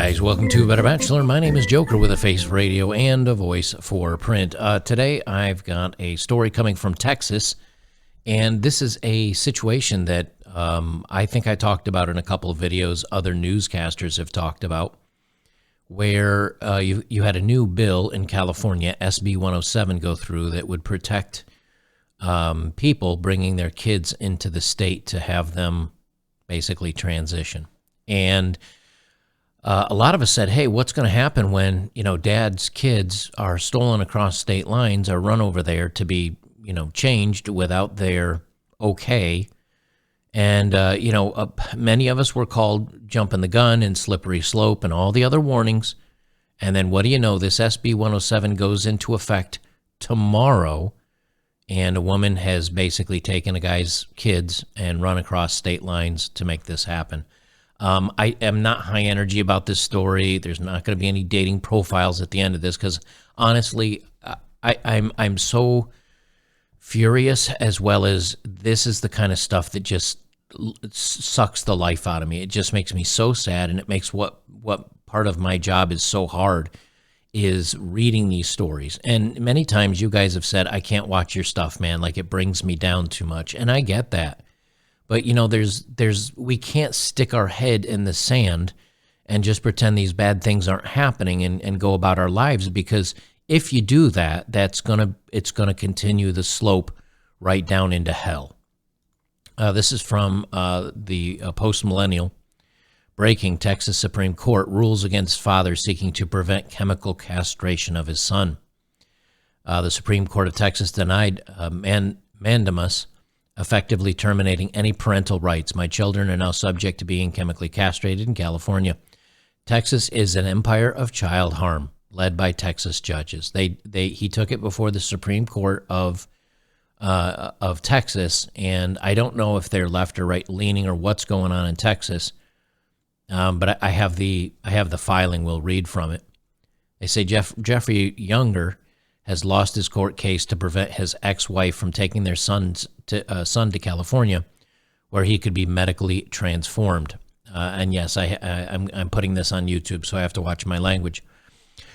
guys, welcome to Better Bachelor. My name is Joker with a face for radio and a voice for print. Today I've got a story coming from Texas, and this is a situation that I think I talked about in a couple of videos other newscasters have talked about, where you had a new bill in California, SB 107, go through that would protect people bringing their kids into the state to have them basically transition. And a lot of us said, hey, what's going to happen when, dad's kids are stolen across state lines or run over there to be, changed without their okay? And, many of us were called jumping the gun and slippery slope and all the other warnings. And then what do you know? This SB 107 goes into effect tomorrow. And a woman has basically taken a guy's kids and run across state lines to make this happen. I am not high energy about this story. There's not going to be any dating profiles at the end of this because, honestly, I'm so furious, as well as this is the kind of stuff that just sucks the life out of me. It just makes me so sad, and it makes what part of my job is so hard is reading these stories. And many times you guys have said, I can't watch your stuff, man. Like, it brings me down too much. And I get that. But, we can't stick our head in the sand and just pretend these bad things aren't happening and go about our lives, because if you do that, it's gonna continue the slope right down into hell. This is from the Post-Millennial. Breaking: Texas Supreme Court rules against father seeking to prevent chemical castration of his son. The Supreme Court of Texas denied mandamus, effectively terminating any parental rights. My children are now subject to being chemically castrated in California. Texas is an empire of child harm, led by Texas judges. He took it before the Supreme Court of Texas, and I don't know if they're left or right leaning or what's going on in Texas. But I have the filing. We'll read from it. They say Jeffrey Younger has lost his court case to prevent his ex-wife from taking their son to California, where he could be medically transformed. And yes, I'm putting this on YouTube, so I have to watch my language.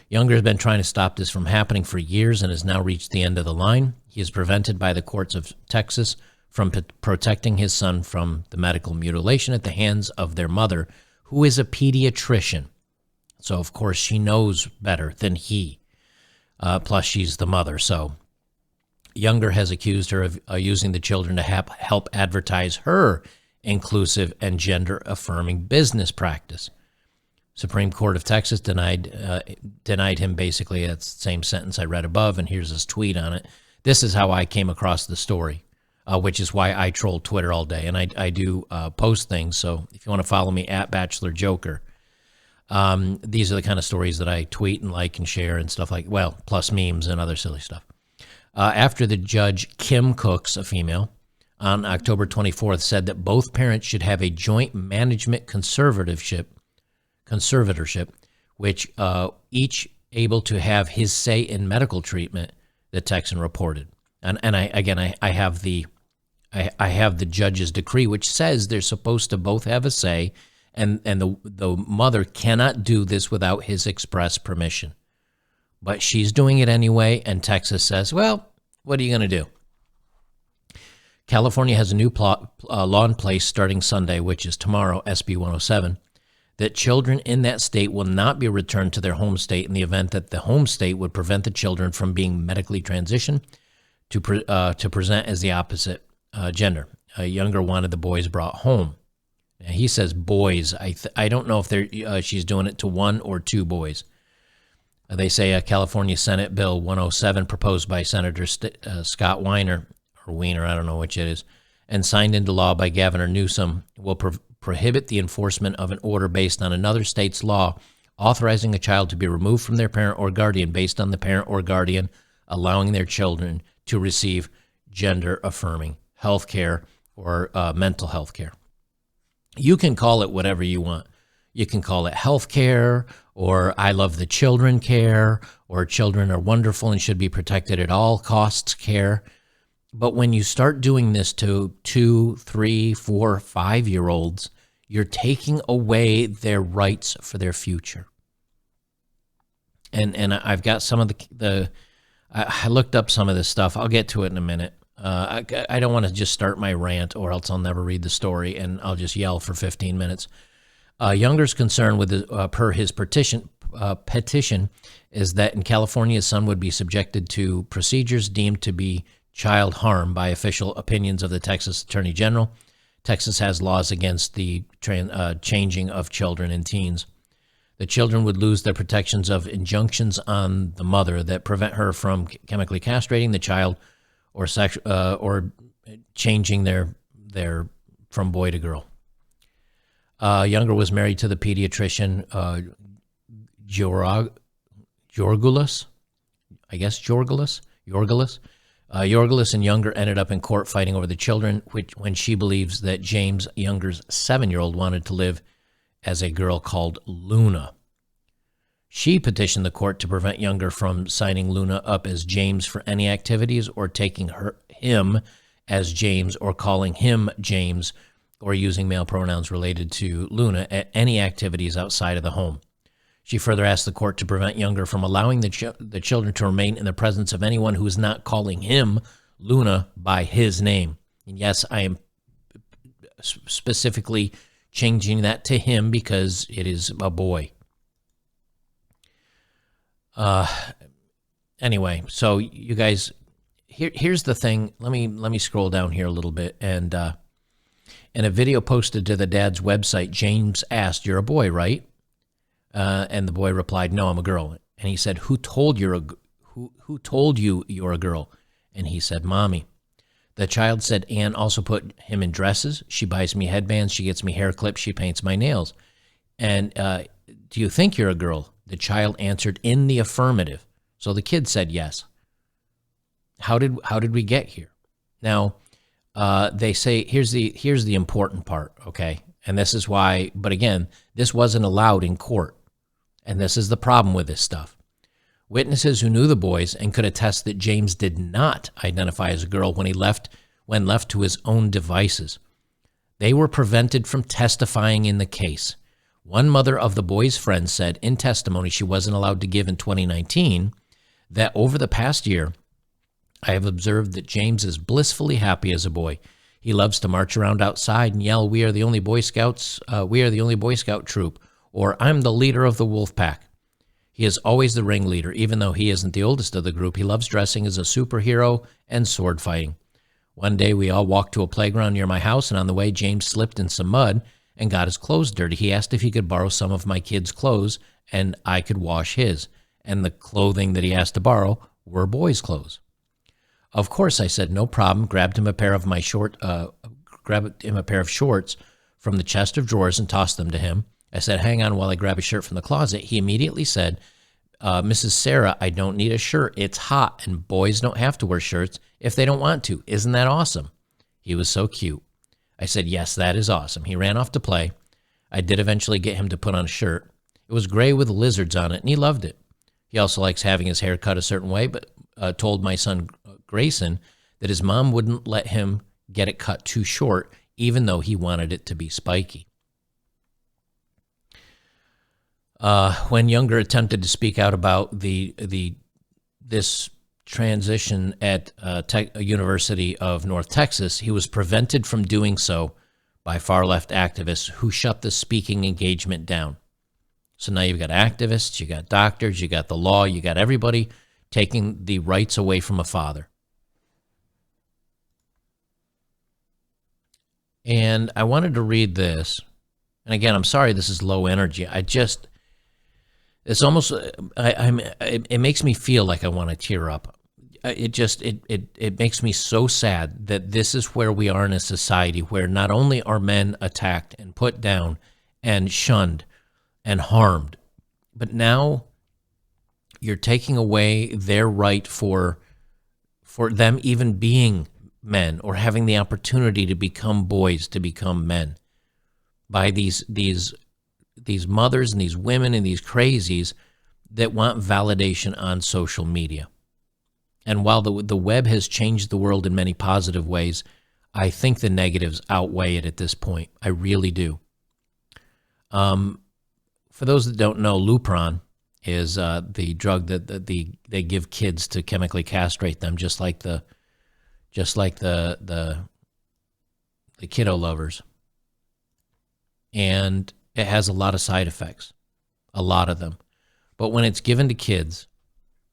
Younger has been trying to stop this from happening for years and has now reached the end of the line. He is prevented by the courts of Texas from protecting his son from the medical mutilation at the hands of their mother, who is a pediatrician. So, of course, she knows better than he. Plus, she's the mother. So Younger has accused her of using the children to help advertise her inclusive and gender-affirming business practice. Supreme Court of Texas denied him basically that same sentence I read above, and here's his tweet on it. This is how I came across the story, which is why I troll Twitter all day, and I do post things. So if you want to follow me at Bachelor Joker, these are the kind of stories that I tweet and like and share and stuff like, well, plus memes and other silly stuff. After the judge, Kim Cooks, a female, on October 24th said that both parents should have a joint management conservatorship, which each able to have his say in medical treatment, the Texan reported. And I have the judge's decree, which says they're supposed to both have a say, and the mother cannot do this without his express permission. But she's doing it anyway, and Texas says, well, what are you going to do? California has a new law in place starting Sunday, which is tomorrow, SB 107, that children in that state will not be returned to their home state in the event that the home state would prevent the children from being medically transitioned to present as the opposite gender. Younger wanted the boys brought home. Now, he says boys. I don't know if she's doing it to one or two boys. They say California Senate Bill 107, proposed by Senator Scott Weiner, or Wiener, I don't know which it is, and signed into law by Governor Newsom, will prohibit the enforcement of an order based on another state's law authorizing a child to be removed from their parent or guardian based on the parent or guardian allowing their children to receive gender-affirming health care or mental health care. You can call it whatever you want. You can call it health care, or I love the children care, or children are wonderful and should be protected at all costs care. But when you start doing this to 2, 3, 4, 5-year-olds, You're taking away their rights for their future. And I've got some of I looked up some of this stuff. I'll get to it in a minute. I don't want to just start my rant, or else I'll never read the story and I'll just yell for 15 minutes. Younger's concern with per his petition is that in California, his son would be subjected to procedures deemed to be child harm by official opinions of the Texas Attorney General. Texas has laws against the changing of children and teens. The children would lose their protections of injunctions on the mother that prevent her from chemically castrating the child or changing their from boy to girl. Younger was married to the pediatrician Yorgulis. Yorgulis and Younger ended up in court fighting over the children, when she believes that James Younger's 7-year-old wanted to live as a girl called Luna. She petitioned the court to prevent Younger from signing Luna up as James for any activities, or taking him as James, or calling him James, or using male pronouns related to Luna at any activities outside of the home. She further asked the court to prevent Younger from allowing the children to remain in the presence of anyone who is not calling him, Luna, by his name. And yes, I am specifically changing that to him because it is a boy. Anyway, so you guys, here's the thing. Let me scroll down here a little bit, and in a video posted to the dad's website, James asked, "You're a boy, right?" And the boy replied, "No, I'm a girl." And he said, "Who told you you're a girl?" And he said, "Mommy." The child said Ann also put him in dresses. She buys me headbands. She gets me hair clips. She paints my nails. And do you think you're a girl? The child answered in the affirmative. So the kid said yes. How did we get here? Now, they say here's the important part, okay? And this is why, but again, this wasn't allowed in court. And this is the problem with this stuff. Witnesses who knew the boys and could attest that James did not identify as a girl when left to his own devices. They were prevented from testifying in the case. One mother of the boy's friend said in testimony she wasn't allowed to give in 2019 that over the past year, I have observed that James is blissfully happy as a boy. He loves to march around outside and yell, "We are the only Boy Scouts, we are the only Boy Scout troop," or "I'm the leader of the wolf pack." He is always the ringleader. Even though he isn't the oldest of the group, he loves dressing as a superhero and sword fighting. One day we all walked to a playground near my house, and on the way James slipped in some mud and got his clothes dirty. He asked if he could borrow some of my kids' clothes and I could wash his. And the clothing that he asked to borrow were boys' clothes. Of course, I said no problem. Grabbed him a pair of shorts from the chest of drawers and tossed them to him. I said, "Hang on while I grab a shirt from the closet." He immediately said, "Mrs. Sarah, I don't need a shirt. It's hot, and boys don't have to wear shirts if they don't want to. Isn't that awesome?" He was so cute. I said, "Yes, that is awesome." He ran off to play. I did eventually get him to put on a shirt. It was gray with lizards on it, and he loved it. He also likes having his hair cut a certain way, but told my son Grayson that his mom wouldn't let him get it cut too short, even though he wanted it to be spiky. When Younger attempted to speak out about this transition at University of North Texas, he was prevented from doing so by far-left activists who shut the speaking engagement down. So now you've got activists, you got doctors, you got the law, you got everybody taking the rights away from a father. And I wanted to read this. And again, I'm sorry this is low energy. It's almost, it makes me feel like I want to tear up. It makes me so sad that this is where we are in a society where not only are men attacked and put down and shunned and harmed, but now you're taking away their right for them even being men or having the opportunity to become boys, to become men, by these mothers and these women and these crazies that want validation on social media. And while the web has changed the world in many positive ways, I think the negatives outweigh it at this point. I really do. For those that don't know, Lupron is the drug that they give kids to chemically castrate them, just like the kiddo lovers. And it has a lot of side effects, a lot of them. But when it's given to kids,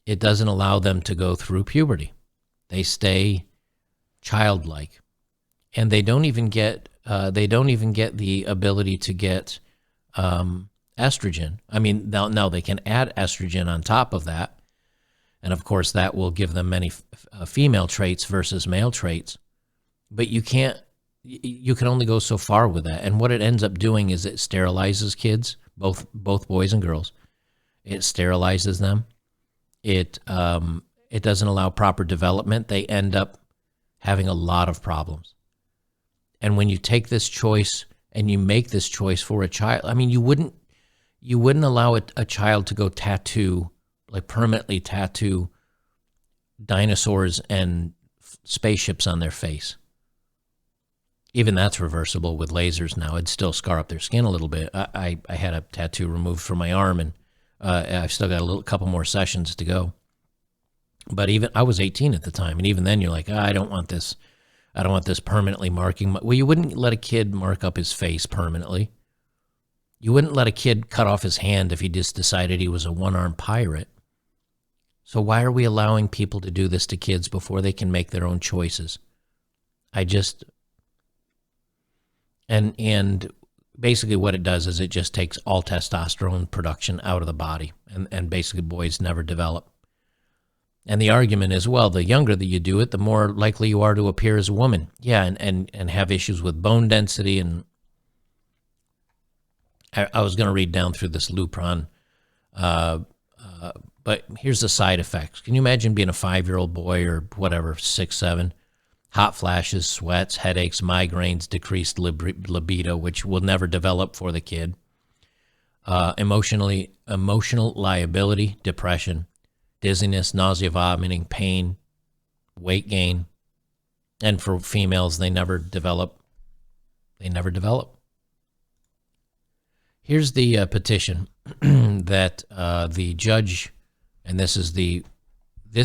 it doesn't allow them to go through puberty. They stay childlike, and they don't even get the ability to get estrogen. I mean, now they can add estrogen on top of that, and of course that will give them many female traits versus male traits. But you can only go so far with that. And what it ends up doing is it sterilizes kids, both boys and girls. It sterilizes them. It doesn't allow proper development. They end up having a lot of problems. And when you take this choice and you make this choice for a child, I mean, you wouldn't allow a child to go permanently tattoo dinosaurs and spaceships on their face. Even that's reversible with lasers now. It'd still scar up their skin a little bit. I had a tattoo removed from my arm, and I've still got a couple more sessions to go. But even I was 18 at the time, and even then you're like, I don't want this. I don't want this permanently marking. Well, you wouldn't let a kid mark up his face permanently. You wouldn't let a kid cut off his hand if he just decided he was a one-armed pirate. So why are we allowing people to do this to kids before they can make their own choices? And basically what it does is it just takes all testosterone production out of the body, and basically boys never develop. And the argument is, well, the younger that you do it, the more likely you are to appear as a woman. Yeah, and have issues with bone density. And I was going to read down through this Lupron, but here's the side effects. Can you imagine being a 5-year-old boy or whatever, 6, 7? Hot flashes, sweats, headaches, migraines, decreased libido, which will never develop for the kid. Emotional liability, depression, dizziness, nausea, vomiting, pain, weight gain. And for females, they never develop. Here's the petition that the judge, and this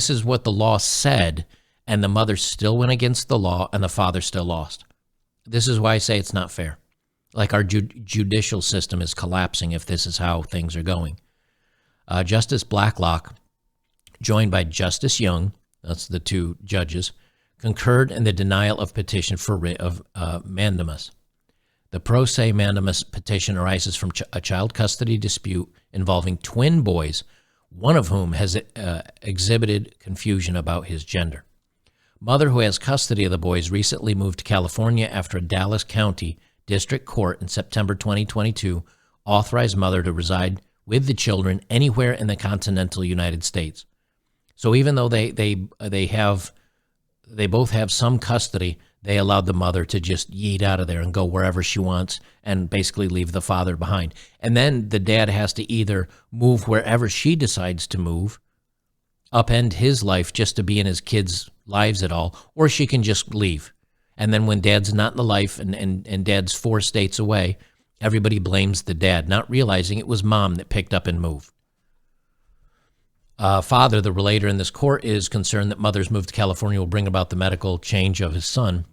is what the law said, and the mother still went against the law, and the father still lost. This is why I say it's not fair. Like our judicial system is collapsing if this is how things are going. Justice Blacklock, joined by Justice Young, that's the two judges, concurred in the denial of petition for writ of mandamus. The pro se mandamus petition arises from a child custody dispute involving twin boys, one of whom has exhibited confusion about his gender. Mother who has custody of the boys recently moved to California after a Dallas County District Court in September 2022 authorized mother to reside with the children anywhere in the continental United States. So even though they both have some custody, they allowed the mother to just yeet out of there and go wherever she wants and basically leave the father behind. And then the dad has to either move wherever she decides to move, upend his life just to be in his kids' lives at all, or she can just leave. And then when dad's not in the life and dad's 4 states away, everybody blames the dad, not realizing it was mom that picked up and moved. Father, the relator in this court, is concerned that mother's move to California will bring about the medical change of his son.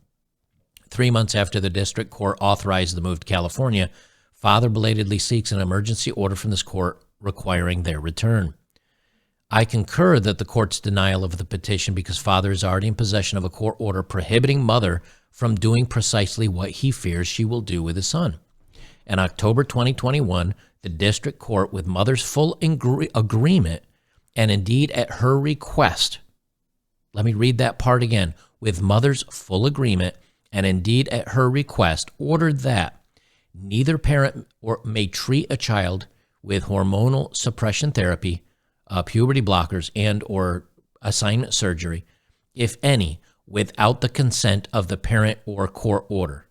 3 months after the district court authorized the move to California, father belatedly seeks an emergency order from this court requiring their return. I concur that the court's denial of the petition because father is already in possession of a court order prohibiting mother from doing precisely what he fears she will do with his son. In October 2021, the district court, with mother's full agreement, and indeed at her request, let me read that part again, with mother's full agreement, and indeed at her request, ordered that neither parent may treat a child with hormonal suppression therapy, puberty blockers, and or assignment surgery, if any, without the consent of the parent or court order.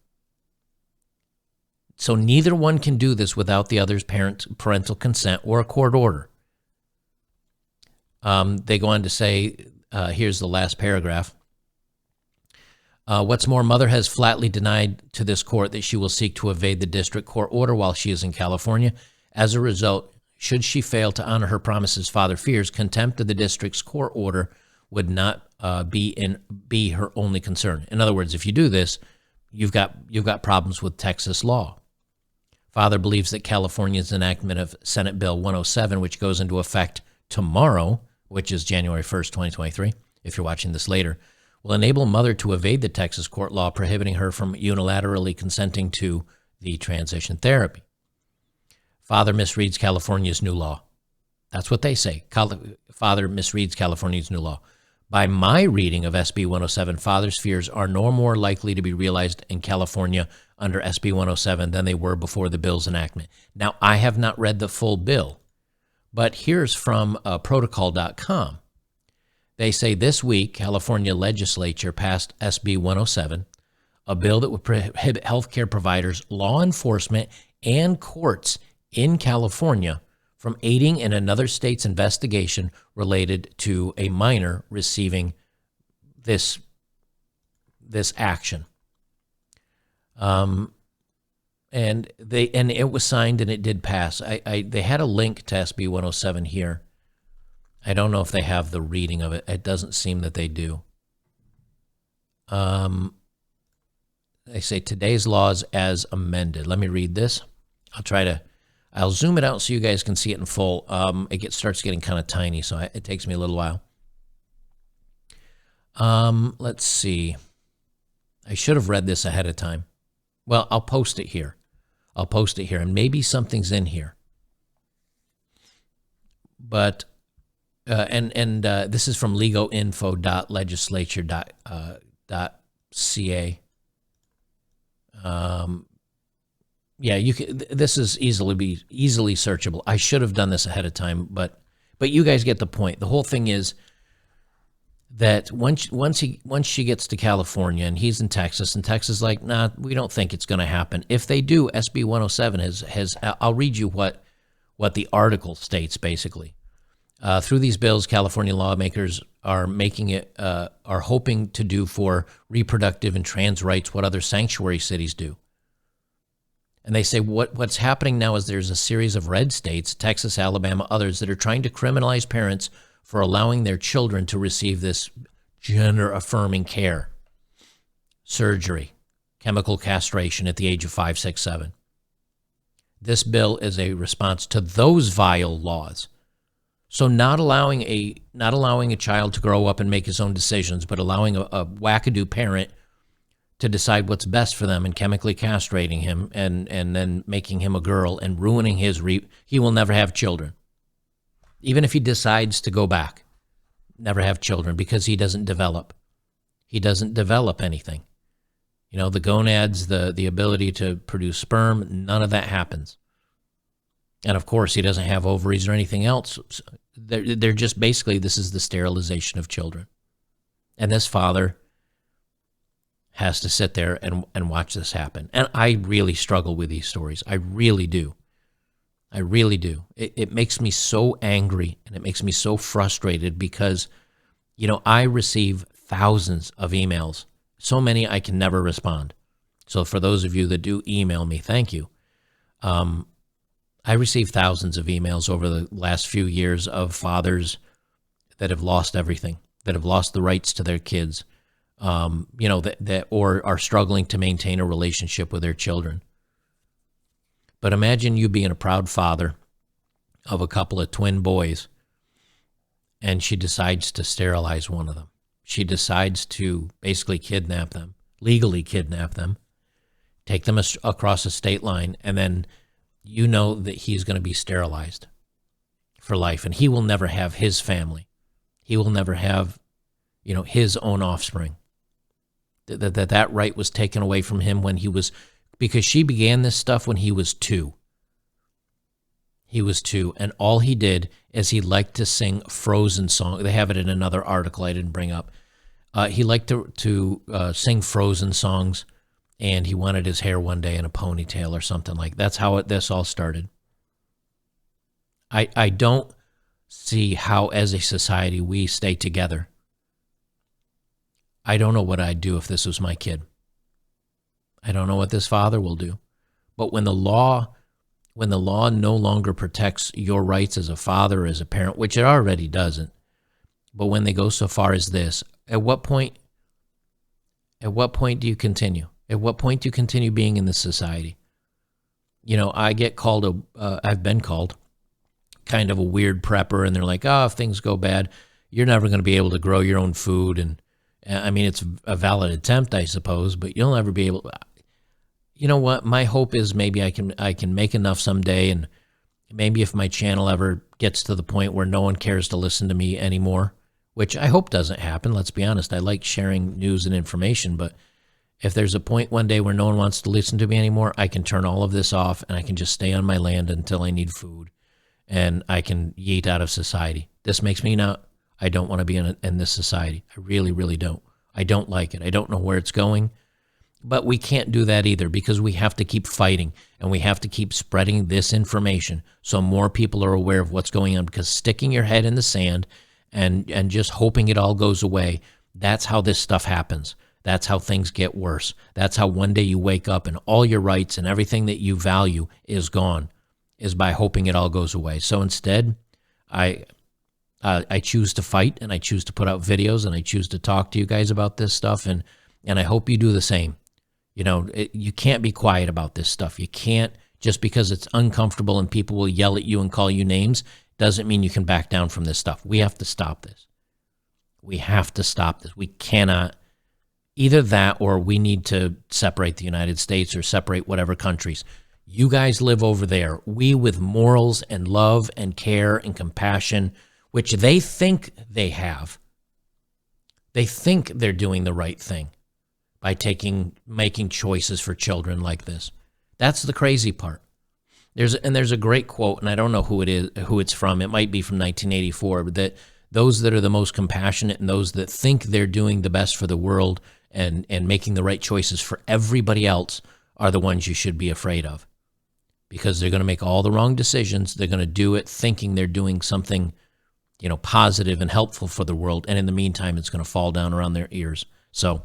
So neither one can do this without the other's parental consent or a court order. They go on to say, here's the last paragraph. What's more, mother has flatly denied to this court that she will seek to evade the district court order while she is in California. As a result, should she fail to honor her promises, father fears contempt of the district's court order would not be her only concern. In other words, if you do this, you've got problems with Texas law. Father believes that California's enactment of Senate Bill 107, which goes into effect tomorrow, which is January 1st, 2023, if you're watching this later, will enable mother to evade the Texas court law prohibiting her from unilaterally consenting to the transition therapy. Father misreads California's new law. That's what they say. Father misreads California's new law. By my reading of SB 107, father's fears are no more likely to be realized in California under SB 107 than they were before the bill's enactment. Now, I have not read the full bill, but here's from protocol.com. They say this week, California legislature passed SB 107, a bill that would prohibit healthcare providers, law enforcement, and courts in California from aiding in another state's investigation related to a minor receiving this action. And it was signed and it did pass. They had a link to SB 107 here. I don't know if they have the reading of it. It doesn't seem that they do. They say today's laws as amended. Let me read this. I'll zoom it out so you guys can see it in full. It starts getting kind of tiny, so it takes me a little while. Let's see. I should have read this ahead of time. Well, I'll post it here. And maybe something's in here. But this is from legoinfo.legislature.ca. Yeah, you can. This is easily searchable. I should have done this ahead of time, but you guys get the point. The whole thing is that once she gets to California and he's in Texas, and Texas is like, nah, we don't think it's going to happen. If they do, SB 107 has. I'll read you what the article states basically. Through these bills, California lawmakers are hoping to do for reproductive and trans rights what other sanctuary cities do. And they say what's happening now is there's a series of red states, Texas, Alabama, others, that are trying to criminalize parents for allowing their children to receive this gender-affirming care, surgery, chemical castration at the age of 5, 6, 7. This bill is a response to those vile laws. So not allowing a child to grow up and make his own decisions, but allowing a wackadoo parent to decide what's best for them and chemically castrating him and then making him a girl and ruining he will never have children. Even if he decides to go back, never have children because he doesn't develop. He doesn't develop anything. You know, the gonads, the ability to produce sperm, none of that happens. And of course, he doesn't have ovaries or anything else. They're just basically, this is the sterilization of children. And this father has to sit there and watch this happen. And I really struggle with these stories. I really do. I really do. It makes me so angry and it makes me so frustrated because, you know, I receive thousands of emails. So many I can never respond. So for those of you that do email me, thank you. I receive thousands of emails over the last few years of fathers that have lost everything, that have lost the rights to their kids, you know, that or are struggling to maintain a relationship with their children. But imagine you being a proud father of a couple of twin boys, and she decides to sterilize one of them. She decides to basically kidnap them, legally kidnap them, take them across a state line, and then you know that he's going to be sterilized for life, and he will never have his family. He will never have, you know, his own offspring. That right was taken away from him when he was, because she began this stuff when he was 2. He was 2, and all he did is he liked to sing Frozen songs. They have it in another article I didn't bring up. He liked to sing Frozen songs, and he wanted his hair one day in a ponytail or something like that. That's how this all started. I don't see how, as a society, we stay together I don't know what I'd do if this was my kid. I don't know what this father will do. But when the law no longer protects your rights as a father or as a parent, which it already doesn't, but when they go so far as this, at what point do you continue? At what point do you continue being in this society? You know, I get called I've been called kind of a weird prepper, and they're like, oh, if things go bad, you're never going to be able to grow your own food. And I mean, it's a valid attempt, I suppose, but you'll never be able. You know what? My hope is maybe I can make enough someday, and maybe if my channel ever gets to the point where no one cares to listen to me anymore, which I hope doesn't happen. Let's be honest. I like sharing news and information, but if there's a point one day where no one wants to listen to me anymore, I can turn all of this off and I can just stay on my land until I need food, and I can yeet out of society. This makes me I don't want to be in this society. I really, really don't. I don't like it. I don't know where it's going, but we can't do that either, because we have to keep fighting and we have to keep spreading this information so more people are aware of what's going on, because sticking your head in the sand and just hoping it all goes away, that's how this stuff happens. That's how things get worse. That's how one day you wake up and all your rights and everything that you value is gone, is by hoping it all goes away. So instead, I choose to fight, and I choose to put out videos, and I choose to talk to you guys about this stuff, and I hope you do the same. You know, you can't be quiet about this stuff. You can't, just because it's uncomfortable and people will yell at you and call you names, doesn't mean you can back down from this stuff. We have to stop this. We have to stop this. We cannot. Either that, or we need to separate the United States or separate whatever countries. You guys live over there. We, with morals and love and care and compassion, which they think they have. They think they're doing the right thing by making choices for children like this. That's the crazy part. There's a great quote, and I don't know who it's from. It might be from 1984, but that those that are the most compassionate and those that think they're doing the best for the world and making the right choices for everybody else are the ones you should be afraid of, because they're going to make all the wrong decisions. They're going to do it thinking they're doing something, you know, positive and helpful for the world, and in the meantime, it's going to fall down around their ears. So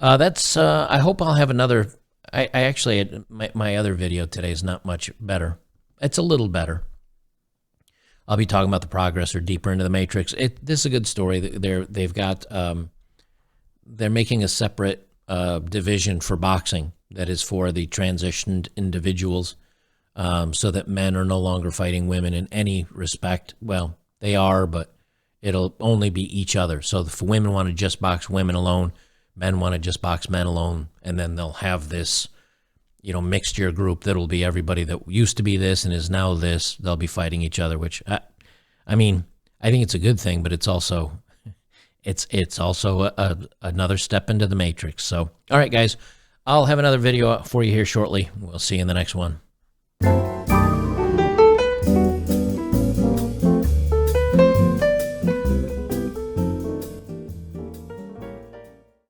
that's. I hope I'll have another. I actually my other video today is not much better. It's a little better. I'll be talking about the progress or deeper into the matrix. This is a good story. They've got. They're making a separate division for boxing that is for the transitioned individuals, so that men are no longer fighting women in any respect. Well, they are, but it'll only be each other. So if women want to just box women alone, men want to just box men alone, and then they'll have this, you know, mixture group that'll be everybody that used to be this and is now this. They'll be fighting each other, which I mean, I think it's a good thing, but it's also another step into the matrix. So, all right, guys, I'll have another video for you here shortly. We'll see you in the next one.